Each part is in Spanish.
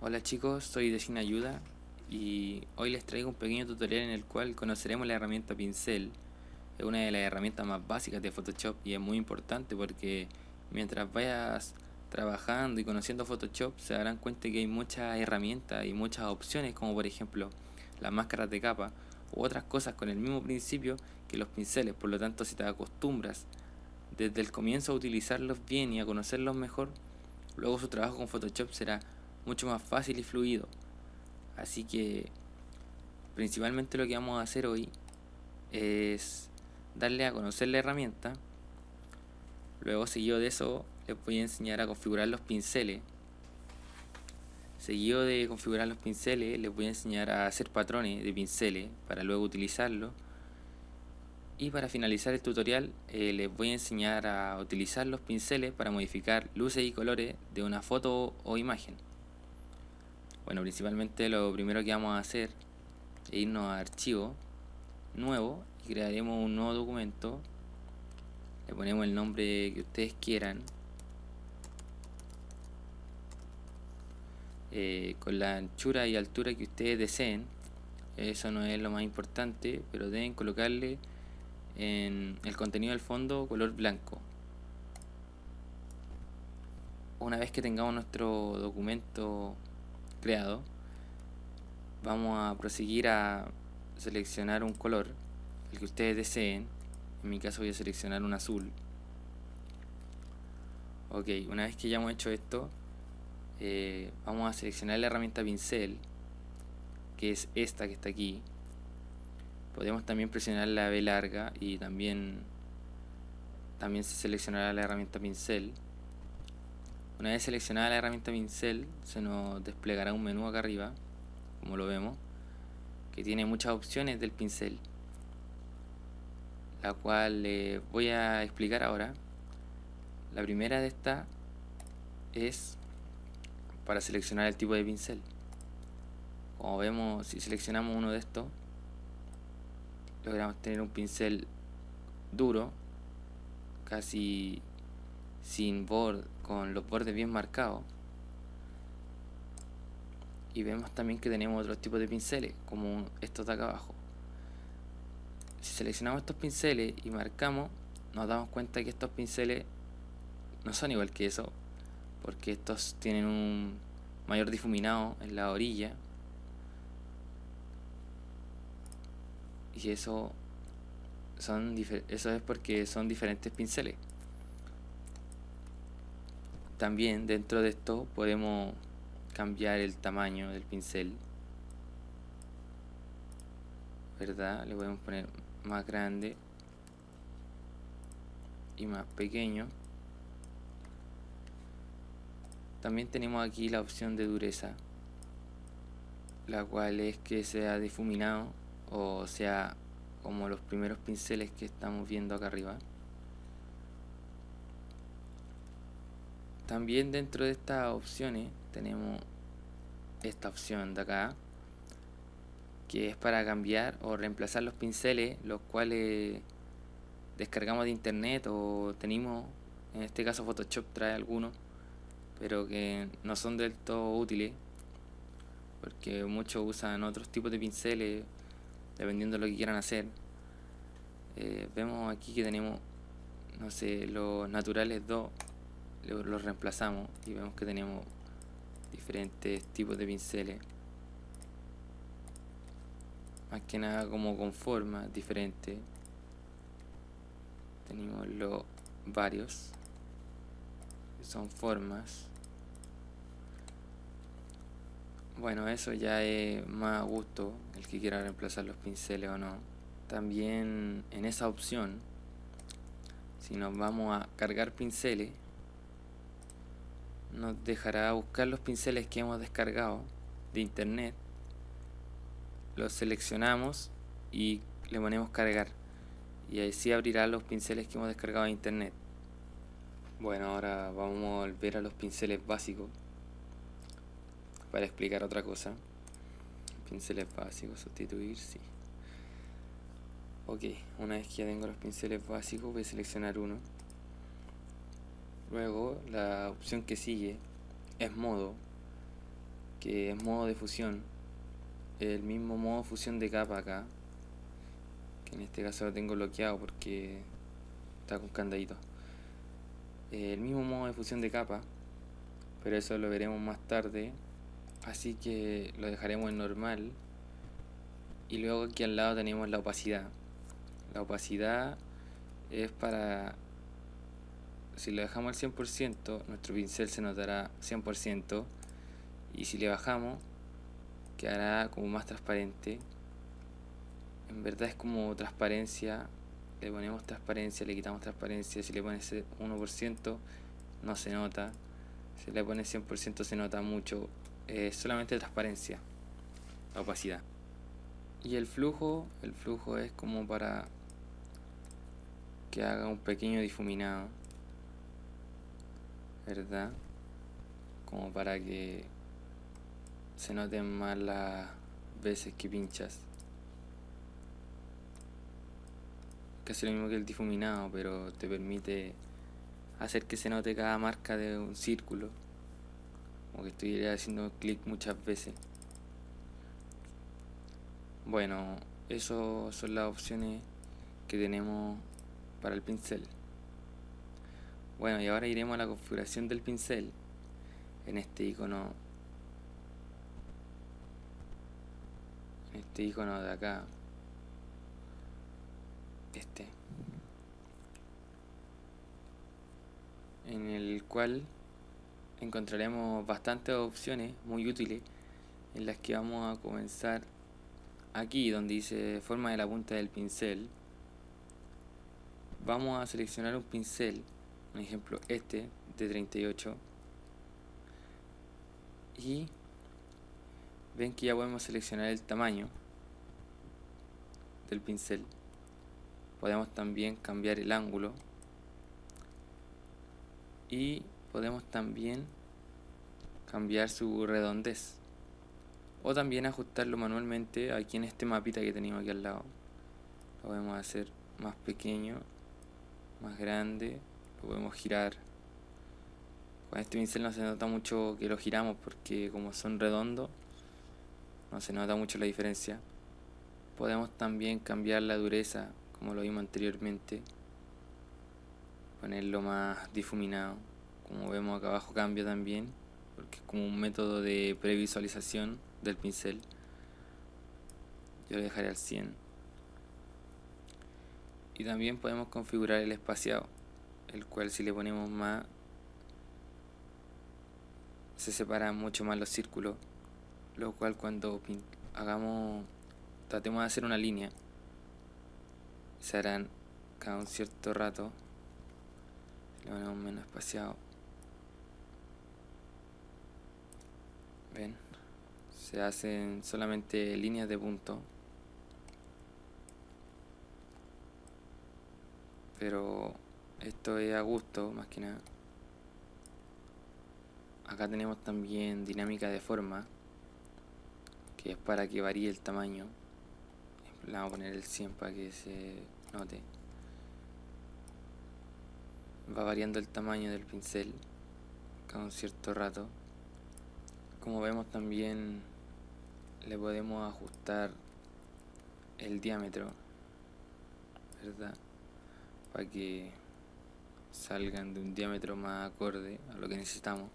Hola chicos, soy de Sin Ayuda y hoy les traigo un pequeño tutorial en el cual conoceremos la herramienta pincel. Es una de las herramientas más básicas de Photoshop y es muy importante porque mientras vayas trabajando y conociendo Photoshop se darán cuenta que hay muchas herramientas y muchas opciones, como por ejemplo las máscaras de capa u otras cosas con el mismo principio que los pinceles. Por lo tanto, si te acostumbras desde el comienzo a utilizarlos bien y a conocerlos mejor, luego su trabajo con Photoshop será mucho más fácil y fluido. Así que principalmente lo que vamos a hacer hoy es darle a conocer la herramienta. Luego, seguido de eso, les voy a enseñar a configurar los pinceles. Seguido de configurar los pinceles, les voy a enseñar a hacer patrones de pinceles para luego utilizarlos. Y para finalizar el tutorial, les voy a enseñar a utilizar los pinceles para modificar luces y colores de una foto o imagen. Bueno, principalmente lo primero que vamos a hacer es irnos a archivo, nuevo, y crearemos un nuevo documento. Le ponemos el nombre que ustedes quieran, con la anchura y altura que ustedes deseen. Eso no es lo más importante, pero deben colocarle en el contenido del fondo color blanco. Una vez que tengamos nuestro documento creado, vamos a proseguir a seleccionar un color, el que ustedes deseen. En mi caso voy a seleccionar un azul. Ok, una vez que ya hemos hecho esto, vamos a seleccionar la herramienta pincel, que es esta que está aquí. Podemos también presionar la B larga y también se seleccionará la herramienta pincel. Una vez seleccionada la herramienta pincel, se nos desplegará un menú acá arriba, como lo vemos, que tiene muchas opciones del pincel, la cual voy a explicar ahora. La primera de estas es para seleccionar el tipo de pincel. Como vemos, si seleccionamos uno de estos, logramos tener un pincel duro, casi sin borde, con los bordes bien marcados. Y vemos también que tenemos otros tipos de pinceles, como estos de acá abajo. Si seleccionamos estos pinceles y marcamos, nos damos cuenta que estos pinceles no son igual que eso, porque estos tienen un mayor difuminado en la orilla, y eso es porque son diferentes pinceles. También dentro de esto podemos cambiar el tamaño del pincel, ¿verdad? Le podemos poner más grande y más pequeño. También tenemos aquí la opción de dureza, la cual es que sea difuminado o sea como los primeros pinceles que estamos viendo acá arriba. También dentro de estas opciones tenemos esta opción de acá, que es para cambiar o reemplazar los pinceles, los cuales descargamos de internet o tenemos. En este caso Photoshop trae algunos, pero que no son del todo útiles, porque muchos usan otros tipos de pinceles dependiendo de lo que quieran hacer. Vemos aquí que tenemos, no sé, los naturales 2, los reemplazamos y vemos que tenemos diferentes tipos de pinceles, más que nada como con formas diferentes. Tenemos los varios, que son formas. Bueno, eso ya es más a gusto, el que quiera reemplazar los pinceles o no. También en esa opción, si nos vamos a cargar pinceles, nos dejará buscar los pinceles que hemos descargado de internet. Los seleccionamos y le ponemos cargar, y así abrirá los pinceles que hemos descargado de internet. Bueno, ahora vamos a volver a los pinceles básicos para explicar otra cosa. Pinceles básicos, sustituir, sí. Ok, una vez que ya tengo los pinceles básicos, voy a seleccionar uno. Luego la opción que sigue es modo, que es modo de fusión, el mismo modo fusión de capa acá, que en este caso lo tengo bloqueado porque está con candadito. El mismo modo de fusión de capa, pero eso lo veremos más tarde, así que lo dejaremos en normal. Y luego aquí al lado tenemos la opacidad. La opacidad es para, si lo dejamos al 100%, nuestro pincel se notará 100%, y si le bajamos quedará como más transparente. En verdad es como transparencia, le ponemos transparencia, le quitamos transparencia. Si le pones 1% no se nota, si le pones 100% se nota mucho. Solamente transparencia, la opacidad. Y el flujo es como para que haga un pequeño difuminado, ¿verdad? Como para que se noten más las veces que pinchas. Casi lo mismo que el difuminado, pero te permite hacer que se note cada marca de un círculo, como que estuviera haciendo clic muchas veces. Bueno, esas son las opciones que tenemos para el pincel. Bueno, y ahora iremos a la configuración del pincel en este icono de acá, en el cual encontraremos bastantes opciones muy útiles, en las que vamos a comenzar aquí donde dice forma de la punta del pincel. Vamos a seleccionar un pincel, un ejemplo de 38, y ven que ya podemos seleccionar el tamaño del pincel. Podemos también cambiar el ángulo y podemos también cambiar su redondez, o también ajustarlo manualmente aquí en este mapita que tenemos aquí al lado. Lo podemos hacer más pequeño, más grande, lo podemos girar. Con este pincel no se nota mucho que lo giramos porque como son redondos no se nota mucho la diferencia. Podemos también cambiar la dureza, como lo vimos anteriormente, ponerlo más difuminado. Como vemos acá abajo cambia también, porque es como un método de previsualización del pincel. Yo lo dejaré al 100. Y también podemos configurar el espaciado, el cual si le ponemos más se separan mucho más los círculos, lo cual cuando tratemos de hacer una línea, se harán cada un cierto rato. Le ponemos menos espaciado, ven, se hacen solamente líneas de punto, pero esto es a gusto más que nada. Acá tenemos también dinámica de forma, que es para que varíe el tamaño. Le vamos a poner el 100 para que se note. Va variando el tamaño del pincel cada un cierto rato. Como vemos también le podemos ajustar el diámetro, ¿verdad? Para que salgan de un diámetro más acorde a lo que necesitamos.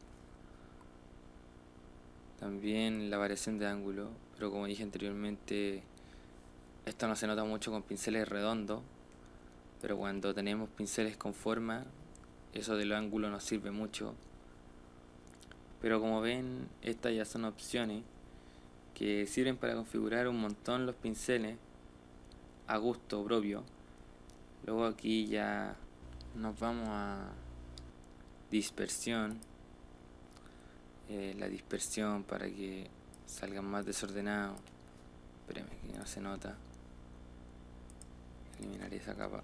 También la variación de ángulo, pero como dije anteriormente, esto no se nota mucho con pinceles redondos, pero cuando tenemos pinceles con forma, eso del ángulo nos sirve mucho. Pero como ven, estas ya son opciones que sirven para configurar un montón los pinceles a gusto propio. Luego aquí ya nos vamos a dispersión. La dispersión para que salgan más desordenados. Espérame que no se nota. Eliminaré esa capa.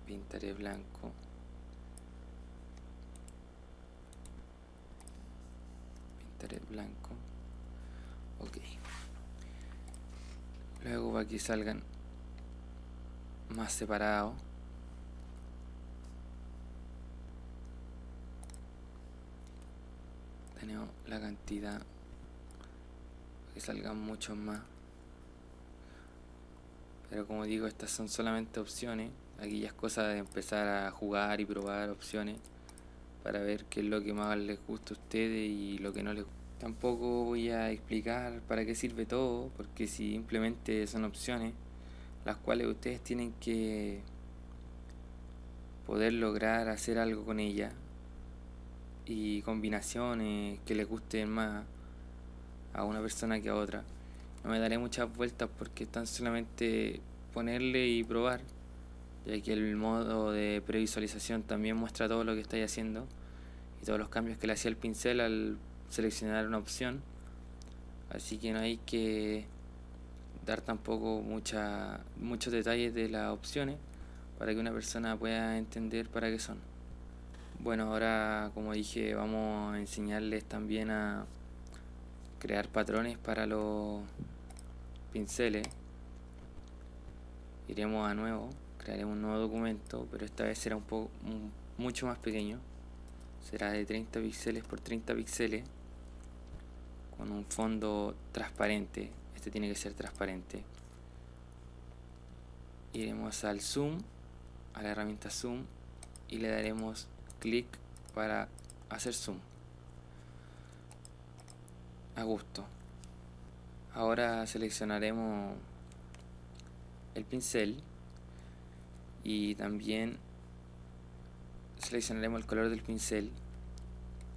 Pintaré blanco. Pintaré blanco. Ok. Luego para que salgan más separados. tenemos la cantidad, que salgan muchos más. Pero como digo, estas son solamente opciones. Aquí ya es cosa de empezar a jugar y probar opciones para ver qué es lo que más les gusta a ustedes y lo que no les gusta. Tampoco voy a explicar para qué sirve todo, porque simplemente son opciones las cuales ustedes tienen que poder lograr hacer algo con ellas y combinaciones que les gusten más a una persona que a otra. No me daré muchas vueltas porque están solamente ponerle y probar, ya que el modo de previsualización también muestra todo lo que estáis haciendo y todos los cambios que le hacía el pincel al seleccionar una opción. Así que no hay que dar tampoco muchos detalles de las opciones para que una persona pueda entender para qué son. Bueno, ahora como dije, vamos a enseñarles también a crear patrones para los pinceles. Iremos a nuevo, crearemos un nuevo documento, pero esta vez será mucho más pequeño. Será de 30 píxeles por 30 píxeles con un fondo transparente. Este tiene que ser transparente. Iremos al zoom, a la herramienta zoom, y le daremos clic para hacer zoom. A gusto. Ahora seleccionaremos el pincel y también seleccionaremos el color del pincel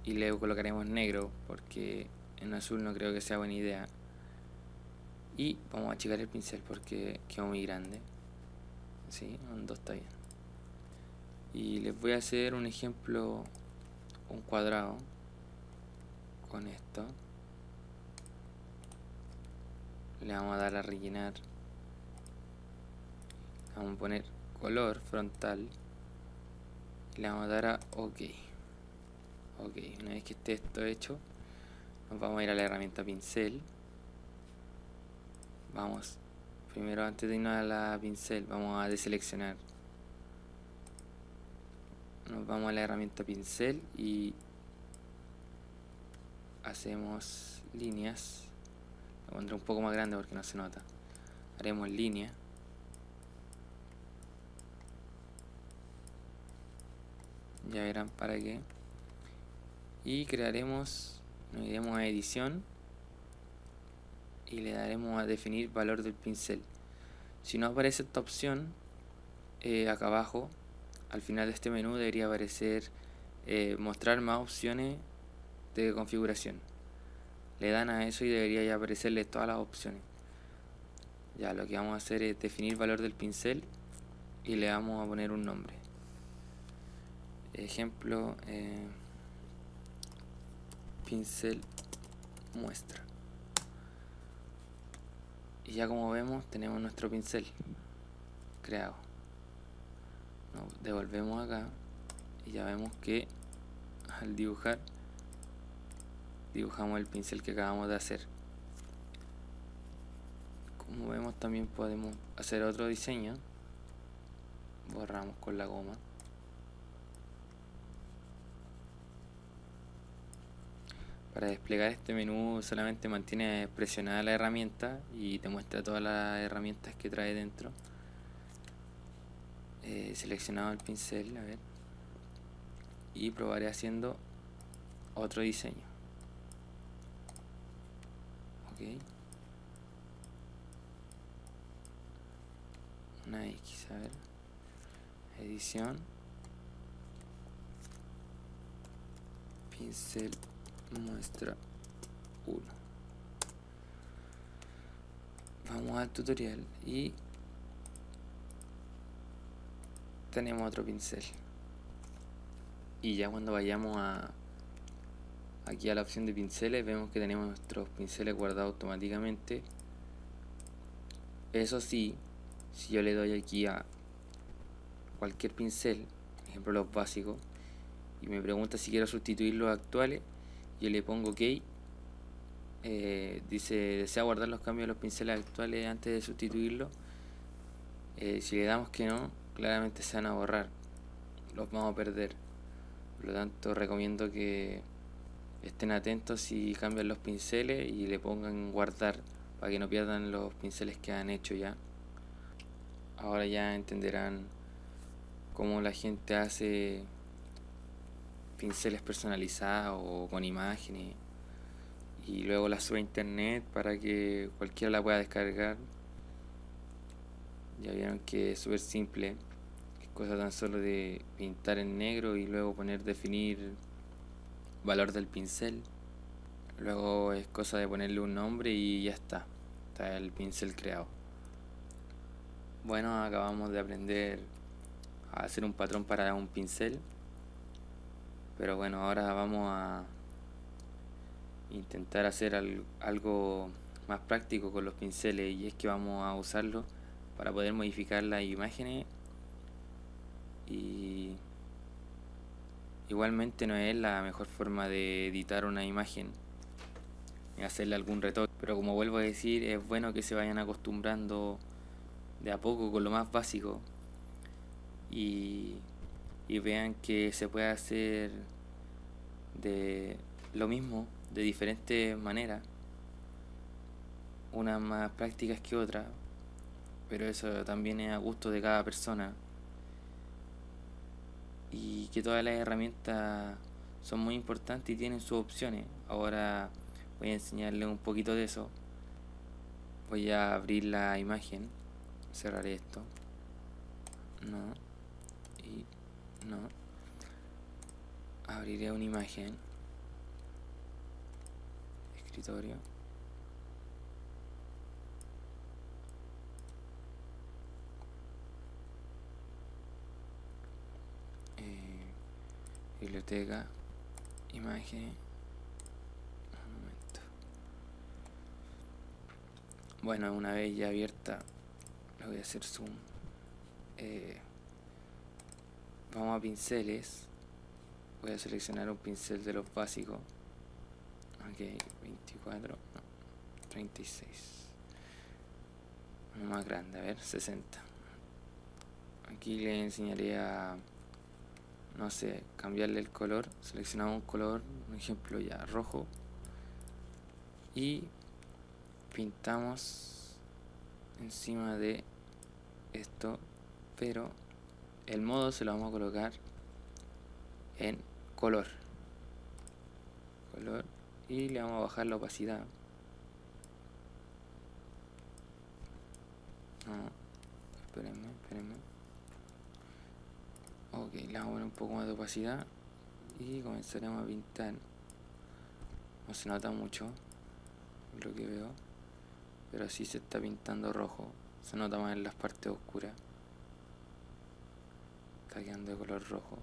y le colocaremos negro porque en azul no creo que sea buena idea. Y vamos a achicar el pincel porque quedó muy grande. Sí, un 2 está bien. Y les voy a hacer un ejemplo, un cuadrado con esto. Le vamos a dar a rellenar. Vamos a poner color frontal y le vamos a dar a OK. OK, una vez que esté esto hecho, nos vamos a ir a la herramienta pincel. Vamos, primero antes de irnos a la pincel, vamos a deseleccionar. Nos vamos a la herramienta pincel y hacemos líneas. Lo pondré un poco más grande porque no se nota. Haremos línea. Ya verán para qué. Y crearemos, nos iremos a edición y le daremos a definir valor del pincel. Si no aparece esta opción, acá abajo, al final de este menú debería aparecer mostrar más opciones de configuración. Le dan a eso y debería ya aparecerle todas las opciones. Ya lo que vamos a hacer es definir valor del pincel y le vamos a poner un nombre. Ejemplo, pincel muestra. Y ya como vemos tenemos nuestro pincel creado. Nos devolvemos acá y ya vemos que al dibujar dibujamos el pincel que acabamos de hacer. Como vemos también podemos hacer otro diseño. Borramos con la goma. Para desplegar este menú solamente mantiene presionada la herramienta y te muestra todas las herramientas que trae dentro. Seleccionado el pincel, a ver, y probaré haciendo otro diseño. Ok, una X, a ver, edición, pincel muestra 1. Vamos al tutorial y tenemos otro pincel. Y ya cuando vayamos aquí a la opción de pinceles, vemos que tenemos nuestros pinceles guardados automáticamente. Eso sí, si yo le doy aquí a cualquier pincel, por ejemplo los básicos, y me pregunta si quiero sustituir los actuales, yo le pongo OK. Dice desea guardar los cambios de los pinceles actuales antes de sustituirlos. Si le damos que no, claramente se van a borrar, los vamos a perder. Por lo tanto recomiendo que estén atentos si cambian los pinceles y le pongan guardar para que no pierdan los pinceles que han hecho ya. Ahora ya entenderán cómo la gente hace pinceles personalizados o con imágenes y luego la sube a internet para que cualquiera la pueda descargar. Ya vieron que es súper simple, es cosa tan solo de pintar en negro y luego definir valor del pincel. Luego es cosa de ponerle un nombre y ya está el pincel creado. Bueno, acabamos de aprender a hacer un patrón para un pincel, pero bueno, ahora vamos a intentar hacer algo más práctico con los pinceles, y es que vamos a usarlos para poder modificar las imágenes. Y igualmente no es la mejor forma de editar una imagen y hacerle algún retoque, pero como vuelvo a decir, es bueno que se vayan acostumbrando de a poco con lo más básico y vean que se puede hacer de lo mismo de diferentes maneras, unas más prácticas que otras, pero eso también es a gusto de cada persona, y que todas las herramientas son muy importantes y tienen sus opciones. Ahora voy a enseñarles un poquito de eso. Voy a abrir la imagen, cerraré esto, no, y no, abriré una imagen, escritorio, biblioteca, imagen, un momento. Bueno, una vez ya abierta, le voy a hacer zoom. Vamos a pinceles, voy a seleccionar un pincel de los básicos. Ok, 24, no, 36, uno más grande, a ver, 60. Aquí le enseñaré a, no sé, cambiarle el color. Seleccionamos un color, un ejemplo ya rojo, y pintamos encima de esto, pero el modo se lo vamos a colocar en color, y le vamos a bajar la opacidad. No, espérenme. Ok, le vamos a poner un poco más de opacidad y comenzaremos a pintar. No se nota mucho lo que veo, pero sí se está pintando rojo. Se nota más en las partes oscuras. Está quedando de color rojo.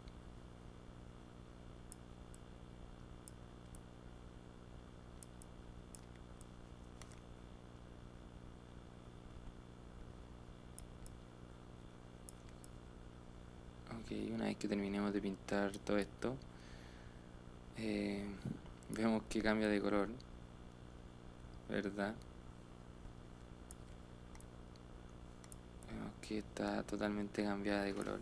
Ok, una vez que terminemos de pintar todo esto, vemos que cambia de color, ¿verdad? Vemos que está totalmente cambiada de color.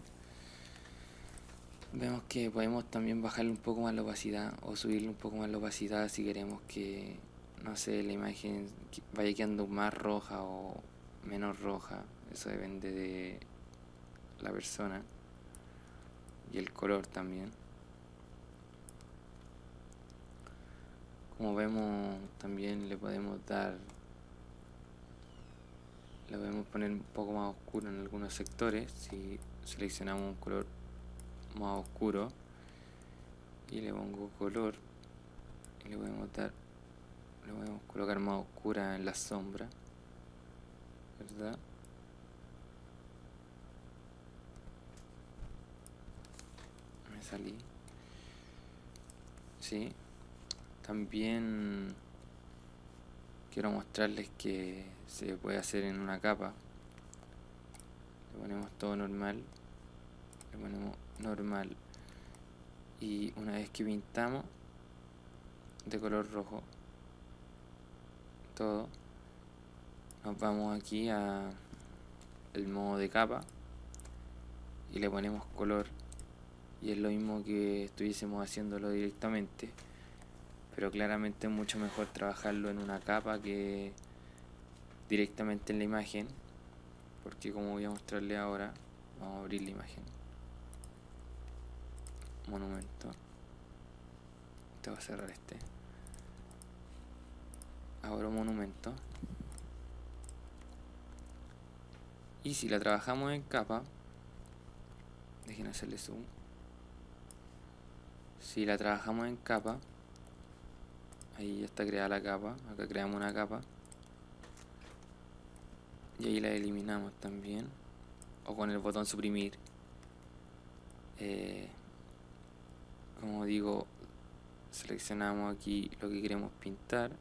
Vemos que podemos también bajarle un poco más la opacidad o subirle un poco más la opacidad si queremos que, no sé, la imagen vaya quedando más roja o menos roja. Eso depende de la persona y el color también. Como vemos, también le podemos poner un poco más oscuro en algunos sectores si seleccionamos un color más oscuro, y le pongo color y le podemos colocar más oscura en la sombra, ¿verdad? Me salí. Sí. También quiero mostrarles que se puede hacer en una capa. Le ponemos todo normal. Y una vez que pintamos de color rojo todo, nos vamos aquí a el modo de capa y le ponemos color, y es lo mismo que estuviésemos haciéndolo directamente, pero claramente es mucho mejor trabajarlo en una capa que directamente en la imagen, porque como voy a mostrarle ahora, vamos a abrir la imagen, monumento, te voy a cerrar abro monumento, y si la trabajamos en capa, dejen hacerle zoom, si la trabajamos en capa, ahí ya está creada la capa, acá creamos una capa, y ahí la eliminamos también, o con el botón suprimir. Como digo, seleccionamos aquí lo que queremos pintar.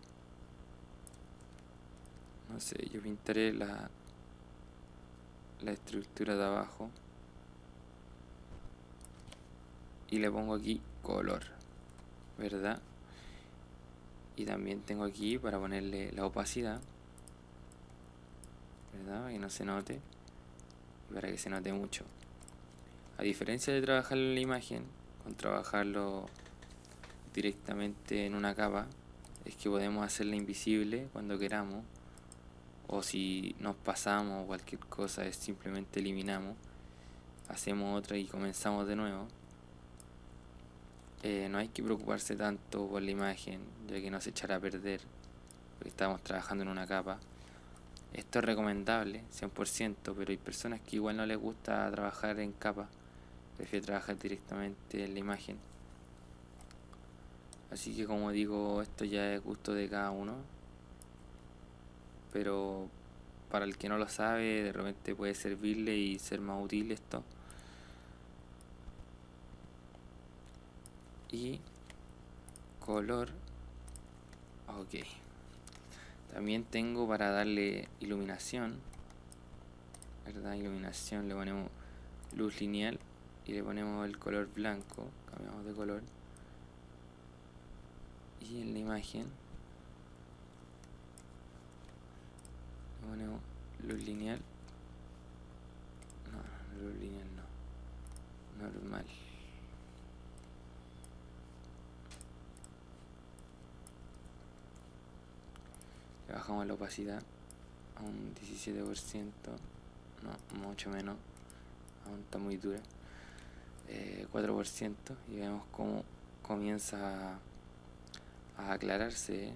No sé, yo pintaré la estructura de abajo y le pongo aquí color, ¿verdad? Y también tengo aquí para ponerle la opacidad, ¿verdad? Para que no se note y para que se note mucho. A diferencia de trabajarlo en la imagen, con trabajarlo directamente en una capa, es que podemos hacerla invisible cuando queramos, o si nos pasamos o cualquier cosa, es simplemente eliminamos, hacemos otra y comenzamos de nuevo. No hay que preocuparse tanto por la imagen, ya que no se echará a perder, porque estamos trabajando en una capa. Esto es recomendable, 100%, pero hay personas que igual no les gusta trabajar en capa, prefieren trabajar directamente en la imagen. Así que como digo, esto ya es gusto de cada uno, pero para el que no lo sabe, de repente puede servirle y ser más útil esto. Y color, ok. También tengo para darle iluminación, ¿verdad? Iluminación, le ponemos luz lineal y le ponemos el color blanco, cambiamos de color. Y en la imagen le ponemos luz lineal, no, luz lineal no, normal. Le bajamos la opacidad a un 17%, no, mucho menos, aún está muy dura, 4%, y vemos cómo comienza a aclararse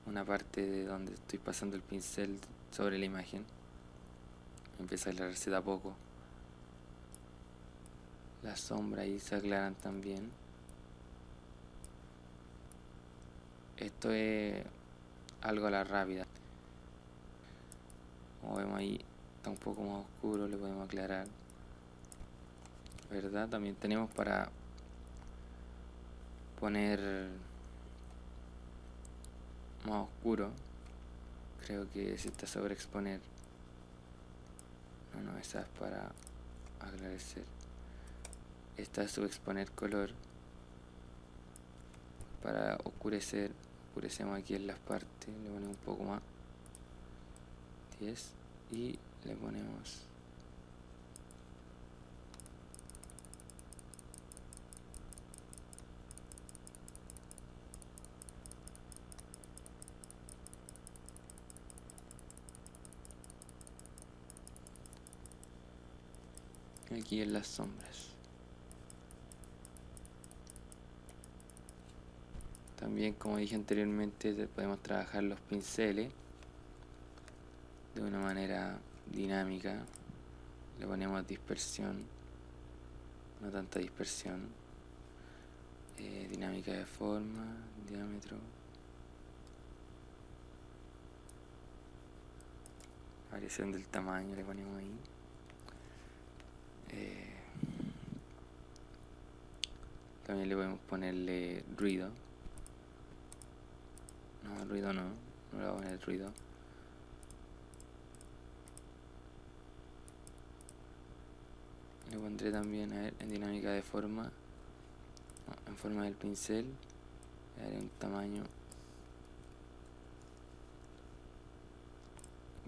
una parte de donde estoy pasando el pincel sobre la imagen. Empieza a aclararse de a poco. Las sombras ahí se aclaran también. Esto es algo a la rápida. Como vemos ahí, está un poco más oscuro, le podemos aclarar, ¿verdad? También tenemos para poner más oscuro. Creo que se está sobreexponer. No, esa es para aclarecer. Esta es subexponer color. Para oscurecer, oscurecemos aquí en las partes, le ponemos un poco más, 10, y le ponemos aquí en las sombras. También, como dije anteriormente, podemos trabajar los pinceles de una manera dinámica. Le ponemos dispersión, no tanta dispersión, dinámica de forma, diámetro, variación del tamaño le ponemos ahí. También le podemos ponerle ruido. No, ruido no le voy a poner ruido. Le pondré también, a ver, en dinámica de forma, no, en forma del pincel, le daré un tamaño,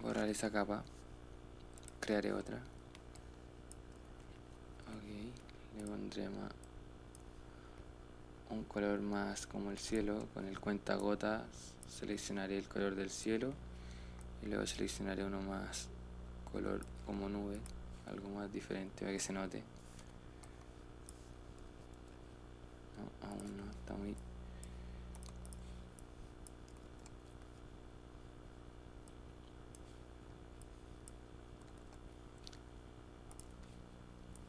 borrar esa capa, crearé otra. Ok, le pondré más un color más como el cielo. Con el cuentagotas seleccionaré el color del cielo y luego seleccionaré uno más color como nube, algo más diferente para que se note. No, aún no, está muy...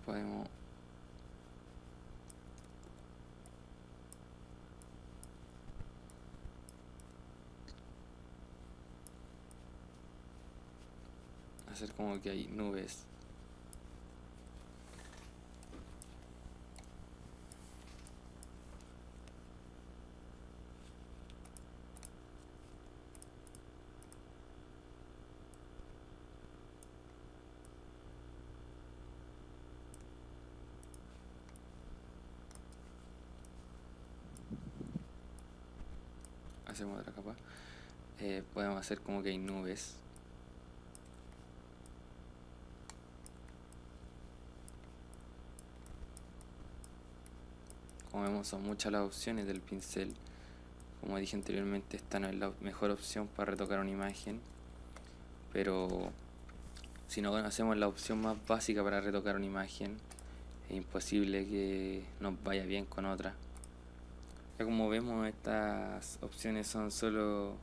Podemos hacer como que hay nubes. Hacemos otra capa. Podemos hacer como que hay nubes. Como vemos, son muchas las opciones del pincel. Como dije anteriormente, esta no es la mejor opción para retocar una imagen, pero si no conocemos la opción más básica para retocar una imagen, es imposible que nos vaya bien con otra. Ya como vemos, estas opciones son solo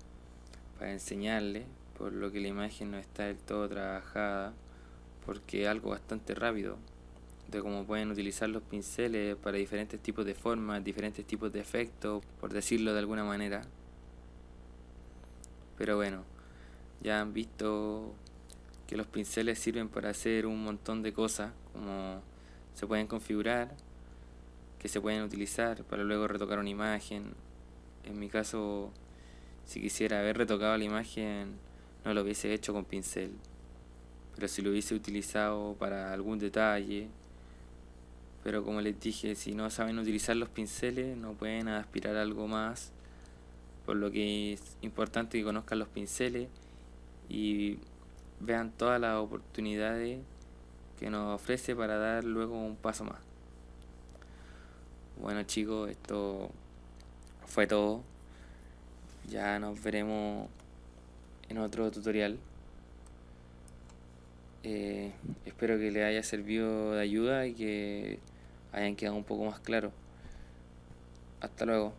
para enseñarle, por lo que la imagen no está del todo trabajada, porque es algo bastante rápido, de cómo pueden utilizar los pinceles para diferentes tipos de formas, diferentes tipos de efectos, por decirlo de alguna manera. Pero bueno, ya han visto que los pinceles sirven para hacer un montón de cosas, como se pueden configurar, que se pueden utilizar para luego retocar una imagen. En mi caso, si quisiera haber retocado la imagen, no lo hubiese hecho con pincel, pero si lo hubiese utilizado para algún detalle. Pero como les dije, si no saben utilizar los pinceles, no pueden aspirar a algo más, por lo que es importante que conozcan los pinceles y vean todas las oportunidades que nos ofrece para dar luego un paso más. Bueno chicos, esto fue todo. Ya nos veremos en otro tutorial. Espero que les haya servido de ayuda y que hayan quedado un poco más claro. Hasta luego.